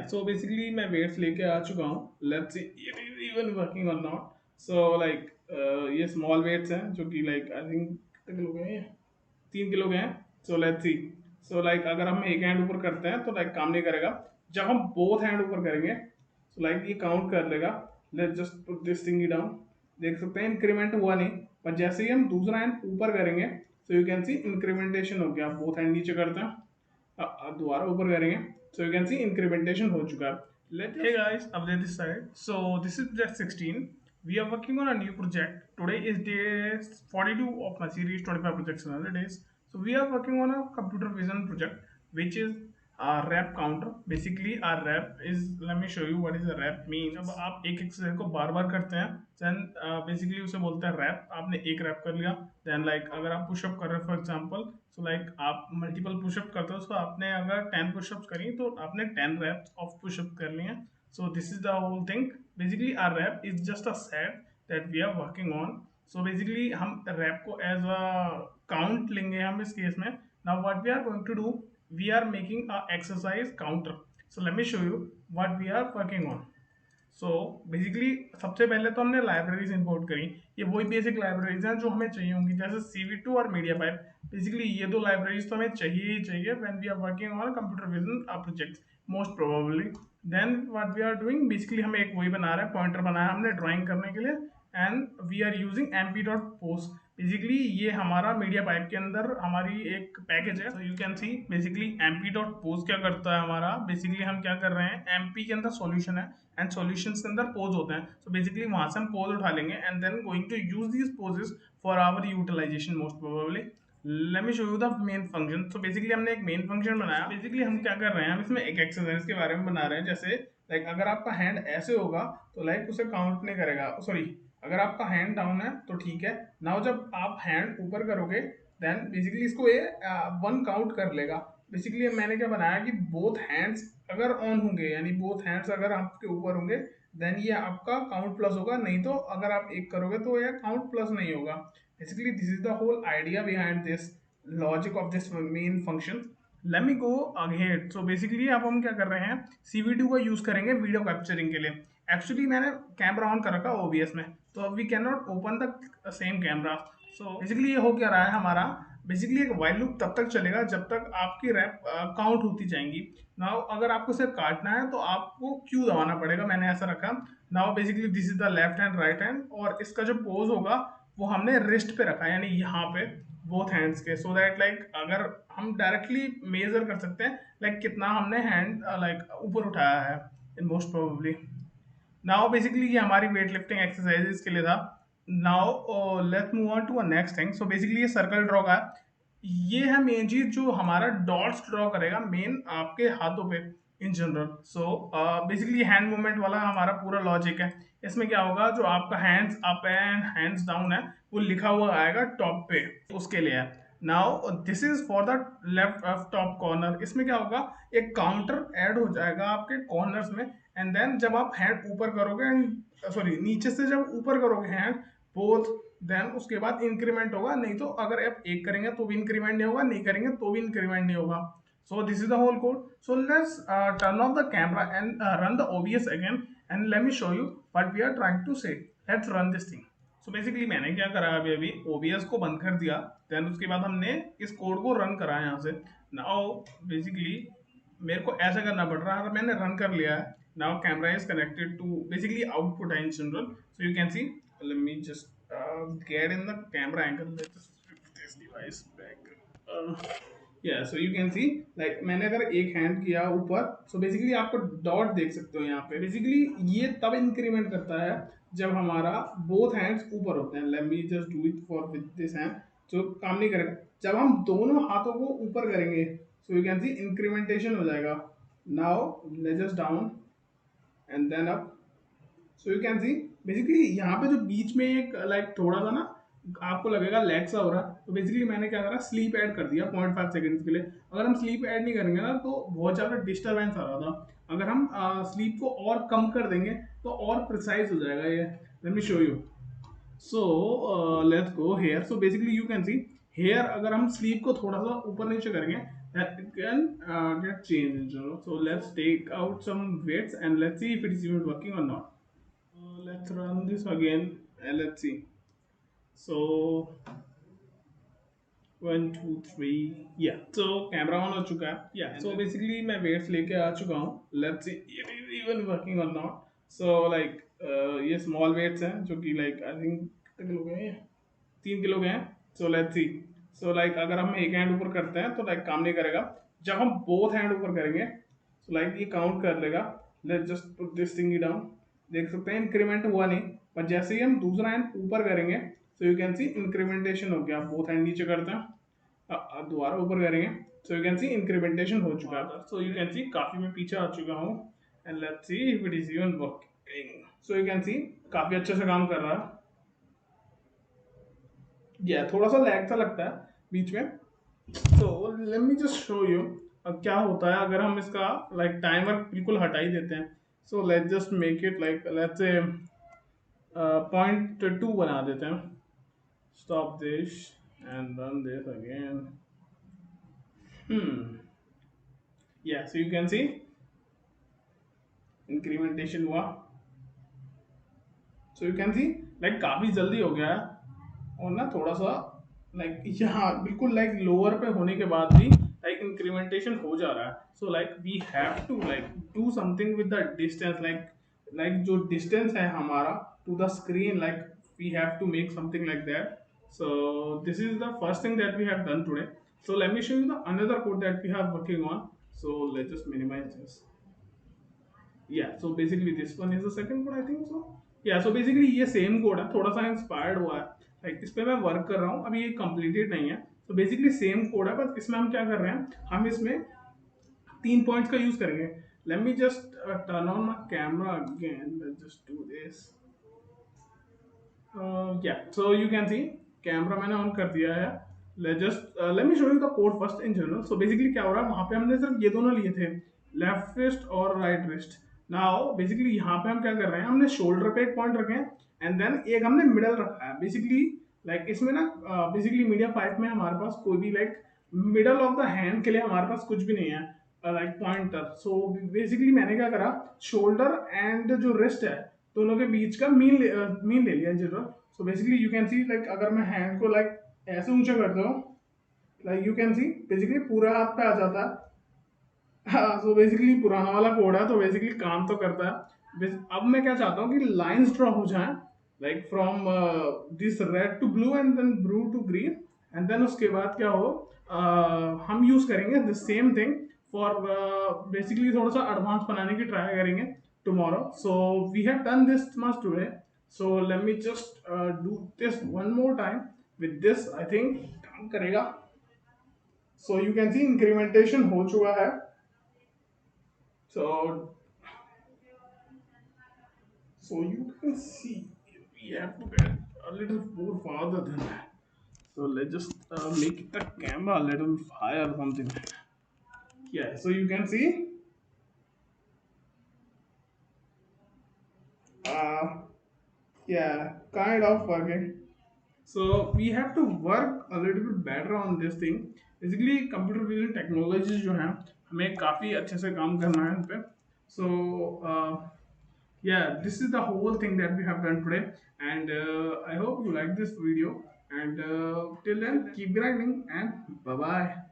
So basically मैं weights लेके आ चुका हूँ. Let's see it is even working और नॉट. सो लाइक ये स्मॉल वेट्स हैं जो कि लाइक आई थिंक कितने किलो के हैं, 3 किलो के हैं. So let's see. So like अगर हम एक हैंड ऊपर करते हैं तो लाइक काम नहीं करेगा. जब हम बोथ हैंड ऊपर करेंगे सो लाइक ये काउंट कर लेगा. Let's just put this thing down. देख सकते हैं इंक्रीमेंट हुआ नहीं, पर जैसे ही हम दूसरा हैंड ऊपर करेंगे सो यू कैन सी इंक्रीमेंटेशन हो गया. बोथ हैंड नीचे करते हैं, दोबारा ऊपर करेंगे सो यू कैन सी इंक्रीमेंटेशन हो चुका है. Let Hey guys, update this side. So this is project 16. We are working on a new project. Today is day 42 of my series 25 projects in 100 days. So we are working on a computer vision project which is a rep counter. Basically our rep is, let me show you what is a rep means. जब आप एक exercise को बार बार करते हैं then basically उसे बोलते हैं rep. आपने एक rep कर लिया then like अगर आप पुशअप कर रहे हो for example, so like आप मल्टीपल पुशअप करते हो, so आपने अगर 10 पुशअप्स करी तो आपने 10 reps of पुशअप कर लिए हैं. So this is the whole thing. Basically our rep is just a set that we are working on. So basically हम rep को as a count लेंगे हम इस केस में. Now what we are going to do, we are making a exercise counter. So let me show you what we are working on. So basically सबसे पहले तो हमने लाइब्रेरीज इंपोर्ट करी. ये वही बेसिक लाइब्रेरीज हैं जो हमें चाहिए होंगी, जैसे CV2 और मीडिया पाइप. बेसिकली ये दो लाइब्रेरीज तो हमें चाहिए ही चाहिए when we are working on computer vision projects most probably. Then what we are doing, basically हम एक वही बना रहे हैं, पॉइंटर बनाया हमने ड्राइंग करने के लिए and we are using mp.pose. Basically ये हमारा मीडिया पाइप के अंदर हमारी एक पैकेज है. सो you can see basically mp.pose क्या करता है हमारा. बेसिकली हम क्या कर रहे हैं, mp के अंदर सॉल्यूशन है एंड सॉल्यूशंस के अंदर पोज होते हैं. सो बेसिकली वहां से हम पोज उठा लेंगे and then going to use these poses for our utilization most probably. Let me show you the main function. So basically हमने एक मेन फंक्शन बनाया. बेसिकली हम क्या कर रहे हैं, हम इसमें एक एक्सरसाइज के बारे में बना रहे हैं. जैसे लाइक अगर आपका हैंड ऐसे होगा तो लाइक उसे काउंट नहीं करेगा. सॉरी, अगर आपका हैंड डाउन है तो ठीक है. नाउ जब आप हैंड ऊपर करोगे देन बेसिकली इसको ये 1 काउंट कर लेगा. बेसिकली मैंने क्या बनाया कि बोथ हैंड्स अगर ऑन होंगे, यानी बोथ हैंड्स अगर आपके ऊपर होंगे देन ये आपका काउंट प्लस होगा, नहीं तो अगर आप एक करोगे तो ये काउंट प्लस नहीं होगा. Basically this is the whole idea behind this logic of this main function. Let me go ahead. So basically अब हम क्या कर रहे हैं, CV2 का यूज करेंगे वीडियो कैप्चरिंग के लिए. एक्चुअली मैंने कैमरा ऑन कर रखा OBS में, तो अब we can not open the same camera. So basically ये हो क्या रहा है हमारा, बेसिकली एक वाइल लूप तब तक चलेगा जब तक आपकी रैप काउंट होती जाएंगी. नाउ अगर आपको सिर्फ काटना है तो आपको क्यू दबाना पड़ेगा, मैंने ऐसा रखा. Now basically this is the left hand right hand, और इसका जो पोज होगा वो हमने रिस्ट पे रखा है, यानी यहाँ पे बोथ हैंड्स के. सो दैट लाइक अगर हम डायरेक्टली मेजर कर सकते हैं लाइक कितना हमने हैंड लाइक ऊपर उठाया है in most probably. Now basically ये हमारी वेट लिफ्टिंग एक्सरसाइजेस के लिए था. Now let's move on to a next thing. So basically ये सर्कल ड्रॉ का है. ये है मेन चीज जो हमारा डॉट्स ड्रॉ करेगा मेन आपके हाथों पे इन general. So basically hand movement वाला हमारा पूरा लॉजिक है. इसमें क्या होगा, जो आपका hands up and hands down है वो लिखा हुआ आएगा टॉप पे, उसके लिए है. Now this is for the left top corner. इसमें क्या होगा, एक काउंटर ऐड हो जाएगा आपके कॉर्नर्स में एंड देन जब आप हैंड ऊपर करोगे एंड सॉरी नीचे से जब ऊपर करोगे हैंड बोथ, देन उसके बाद इंक्रीमेंट होगा. नहीं तो अगर आप एक करेंगे तो भी इंक्रीमेंट नहीं होगा, नहीं करेंगे तो भी इंक्रीमेंट नहीं होगा. So this is the whole code. So let's turn off the camera and run the OBS again and let me show you what we are trying to say. Let's run this thing. So basically मैंने क्या करा, अभी OBS को बंद कर दिया, then उसके बाद हमने इस कोड को रन करा यहाँ से. नाउ बेसिकली मेरे को ऐसा करना पड़ रहा है, मैंने रन कर लिया है. Now camera is connected to basically output है in general. So you can see, let me just get in the camera angle. Let's shift this device back. Yeah, so you can see like मैंने अगर एक hand किया ऊपर, so basically आपको dot देख सकते हो यहाँ पे. बेसिकली ये तब इंक्रीमेंट करता है जब हमारा बोथ हैंड्स ऊपर होते हैं. Let me just do it for with this hand. So काम नहीं करेगा. जब हम दोनों हाथों को ऊपर करेंगे so you can see incrementation हो जाएगा. Now let's just down and then up. So you can see basically यहाँ पे जो बीच में एक लाइक थोड़ा सा ना आपको लगेगा लैग सा हो रहा है, तो बेसिकली मैंने क्या करा, स्लीप ऐड कर दिया 0.5 सेकंड्स के लिए. अगर हम स्लीप ऐड नहीं करेंगे ना तो बहुत ज़्यादा डिस्टर्बेंस आ रहा था. अगर हम स्लीप को और कम कर देंगे तो और प्रिसाइज हो जाएगा ये. Let me show you. So let's go here. So basically you can see here अगर हम स्लीप को थोड़ा सा ऊपर नीचे करेंगे that it can get changed in general. So let's take out some weights and let's see if it is even working or not. Let's run this again and let's see. So 1 2 3, yeah, so camera on हो चुका है. Yeah, so basically मैं weights लेके आ चुका हूँ. Let's see it is even working or not. So like ये small weights हैं जो कि like I think कितने किलो के हैं ये? 3 किलो के हैं. So let's see. So like अगर हम एक हैंड ऊपर करते हैं तो like काम नहीं करेगा. जब हम बोथ हैंड ऊपर करेंगे so like ये काउंट कर लेगा. Let's just put this thingy down. देख सकते हैं इंक्रीमेंट हुआ नहीं, पर जैसे ही हम दूसरा हैंड ऊपर करेंगे so you can see incrementation हो गया. बोथ हैंड नीचे करते हैं, अब दोबारा ऊपर करेंगे सो यू कैन सी इंक्रीमेंटेशन हो चुका है. सो यू कैन सी काफ़ी मैं पीछे आ चुका हूँ and let's see if it is even working. So you can सी काफ़ी अच्छे से काम कर रहा है. या थोड़ा सा लैग सा लगता है बीच में. सो let me just show you अब क्या होता है अगर हम इसका लाइक टाइमर बिल्कुल हटा ही देते हैं. So let's just make it like let's say 0.2 बना देते हैं. Stop this and run this again. Yeah, so you can see incrementation हुआ. सो यू कैन सी लाइक काफ़ी जल्दी हो गया है. और ना थोड़ा सा लाइक यहाँ बिल्कुल लाइक लोअर पे होने के बाद भी लाइक इंक्रीमेंटेशन हो जा रहा है. So like we have to like do something with the distance. Like जो डिस्टेंस है हमारा to the screen, like we have to make something like that. So this is the first thing that we have done today. So let me show you the another code that we have working on. So let's just minimize this. Yeah, so basically this one is the second code I think so. Yeah, so basically ये same code है, थोड़ा सा inspired हुआ है. Like इस पे मैं work कर रहा हूँ, अभी ये कंप्लीटेड नहीं है. तो बेसिकली सेम कोड है, बस इसमें हम क्या कर रहे हैं, हम इसमें 3 पॉइंट्स का यूज करेंगे. Let me just turn on my camera again. Let's just do this. Yeah so you can see camera मैंने ऑन कर दिया है. Let me show you the code first in general. So basically क्या हो रहा है, वहाँ पे हमने सिर्फ ये दोनों लिए थे, लेफ्ट रिस्ट और राइट रिस्ट. नाउ बेसिकली यहाँ पे हम क्या कर रहे हैं, हमने शोल्डर पे एक पॉइंट रखे हैं एंड देन एक हमने मिडल रखा है. बेसिकली लाइक इसमें ना बेसिकली मीडिया 5 में हमारे पास कोई भी like middle of the hand के लिए हमारे पास कुछ भी नहीं है लाइक पॉइंटर. सो बेसिकली मैंने क्या करा, शोल्डर एंड जो रिस्ट है दोनों के बीच का मीन ले लिया zero. So basically you can C like अगर मैं हैंड को लाइक ऐसे ऊंचा करता हूँ, like you can see basically पूरा हाथ पे आ जाता है. हाँ, सो बेसिकली पुराना वाला कोड है तो बेसिकली काम तो करता है. अब मैं क्या चाहता हूँ कि लाइंस ड्रॉ हो जाए like from this red to blue and then blue to green and then उसके बाद क्या हो, हम यूज करेंगे the same thing for basically थोड़ा सा एडवांस बनाने की ट्राई करेंगे tomorrow. So we have done this much today. So let me just do this one more time with this. I think काम करेगा. So you can see incrementation हो चुका है. So, so you can see we have to get a little more farther than that. So let's just make the camera a little higher or something. Yeah, so you can see, uh, yeah, kind of working. So we have to work a little bit better on this thing. Basically, computer vision technologies जो हैं हमें काफ़ी अच्छे से काम करना है इन पे. So yeah, this is the whole thing that we have done today, and I hope you like this video. And till then, keep grinding and bye bye.